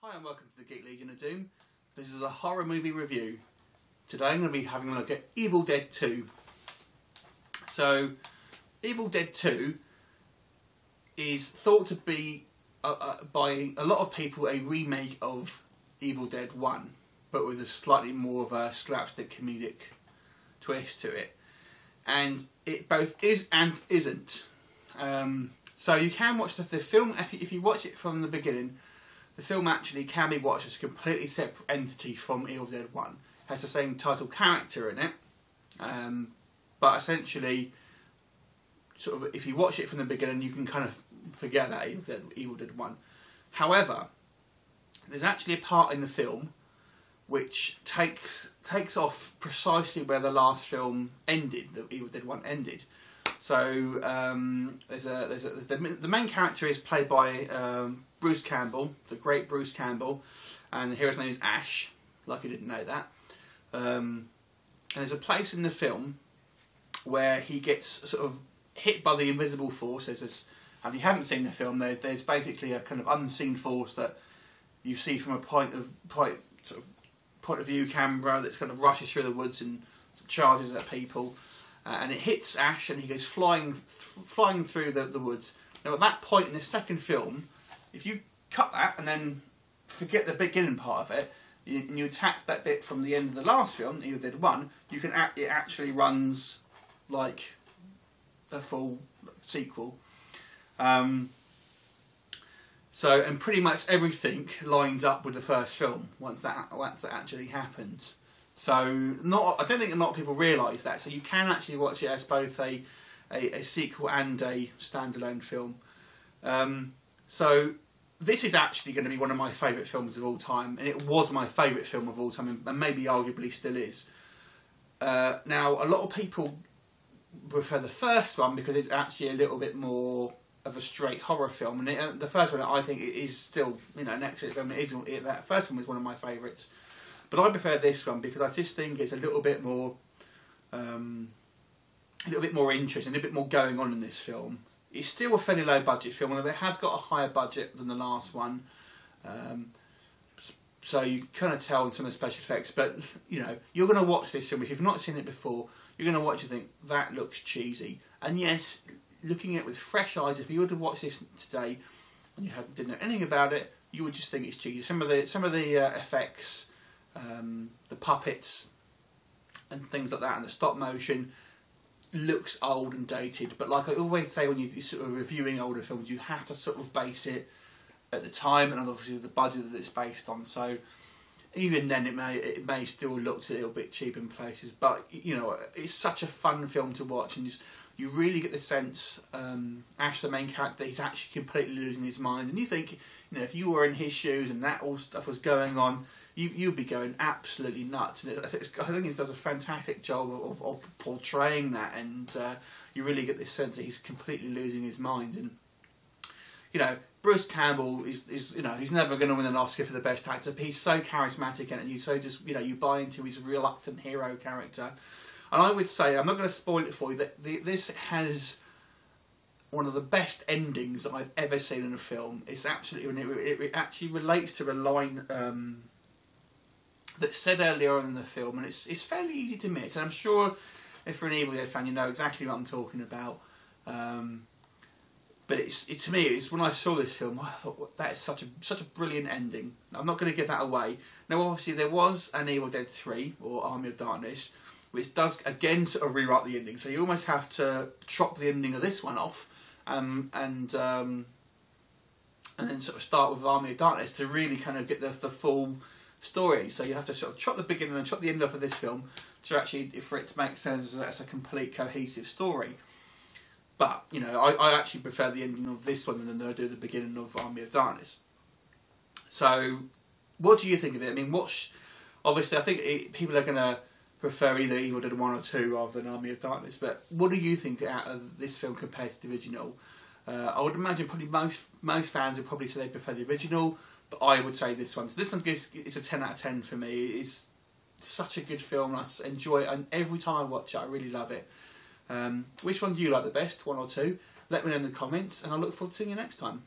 Hi and welcome to the Geek Legion of Doom. This is a horror movie review. Today I'm going to be having a look at Evil Dead 2. So, Evil Dead 2 is thought to be, by a lot of people, a remake of Evil Dead 1, but with a slightly more of a slapstick comedic twist to it. And it both is and isn't. So you can watch the film, if you watch it from the beginning, the film actually can be watched as a completely separate entity from Evil Dead 1. It has the same title character in it, but essentially, sort of, if you watch it from the beginning, you can kind of forget that Evil Dead 1. However, there's actually a part in the film which takes off precisely where the last film ended, the Evil Dead 1 ended. So the main character is played by Bruce Campbell, the great Bruce Campbell, and the hero's name is Ash, like you didn't know that. And there's a place in the film where he gets sort of hit by the invisible force. There's this, if you haven't seen the film, there's basically a kind of unseen force that you see from a point of view camera that's kind of rushes through the woods and charges at people. And it hits Ash and he goes flying through the woods. Now at that point in the second film, if you cut that and then forget the beginning part of it, and you attach that bit from the end of the last film, Evil Dead 1, you can it actually runs like a full sequel. So, and pretty much everything lines up with the first film once that actually happens. So, I don't think a lot of people realise that. So you can actually watch it as both a sequel and a standalone film. So this is actually going to be one of my favourite films of all time, and it was my favourite film of all time, and maybe arguably still is. Now, a lot of people prefer the first one because it's actually a little bit more of a straight horror film, and the first one I think is still, an excellent film. That first one was one of my favourites. But I prefer this one because I just think it's a little bit more interesting, a little bit more going on in this film. It's still a fairly low budget film, although it has got a higher budget than the last one. So you kind of tell in some of the special effects. But you're going to watch this film. If you've not seen it before, you're going to watch and think that looks cheesy. And yes, looking at it with fresh eyes, if you were to watch this today and you didn't know anything about it, you would just think it's cheesy. Some of the effects. The puppets and things like that, and the stop motion looks old and dated. But like I always say, when you're sort of reviewing older films, you have to sort of base it at the time and obviously the budget that it's based on. So even then, it may still look a little bit cheap in places. But it's such a fun film to watch, and you really get the sense Ash, the main character, he's actually completely losing his mind. And you think, if you were in his shoes and that all stuff was going on, you'd be going absolutely nuts. And I think he does a fantastic job of portraying that, and you really get this sense that he's completely losing his mind. And Bruce Campbell is he's never going to win an Oscar for the best actor. But he's so charismatic, and you buy into his reluctant hero character. And I would say, I'm not going to spoil it for you, that this has one of the best endings that I've ever seen in a film. It's absolutely, it actually relates to a line that's said earlier on in the film, and it's fairly easy to miss. And I'm sure if you're an Evil Dead fan, you know exactly what I'm talking about. But to me, it's when I saw this film, I thought, well, that is such a brilliant ending. I'm not going to give that away. Now, obviously, there was an Evil Dead 3 or Army of Darkness, which does again sort of rewrite the ending. So you almost have to chop the ending of this one off, and then sort of start with Army of Darkness to really kind of get the full story. So you have to sort of chop the beginning and chop the end off of this film for it to make sense as a complete cohesive story. But I actually prefer the ending of this one than I do the beginning of Army of Darkness. So what do you think of it? I mean, obviously I think people are going to prefer either Evil Dead 1 or 2 rather than Army of Darkness. But what do you think out of this film compared to the original? I would imagine probably most fans would probably say they prefer the original, but I would say this one. So this one it's a 10 out of 10 for me. It's such a good film. I enjoy it, and every time I watch it, I really love it. Which one do you like the best, 1 or 2? Let me know in the comments, and I look forward to seeing you next time.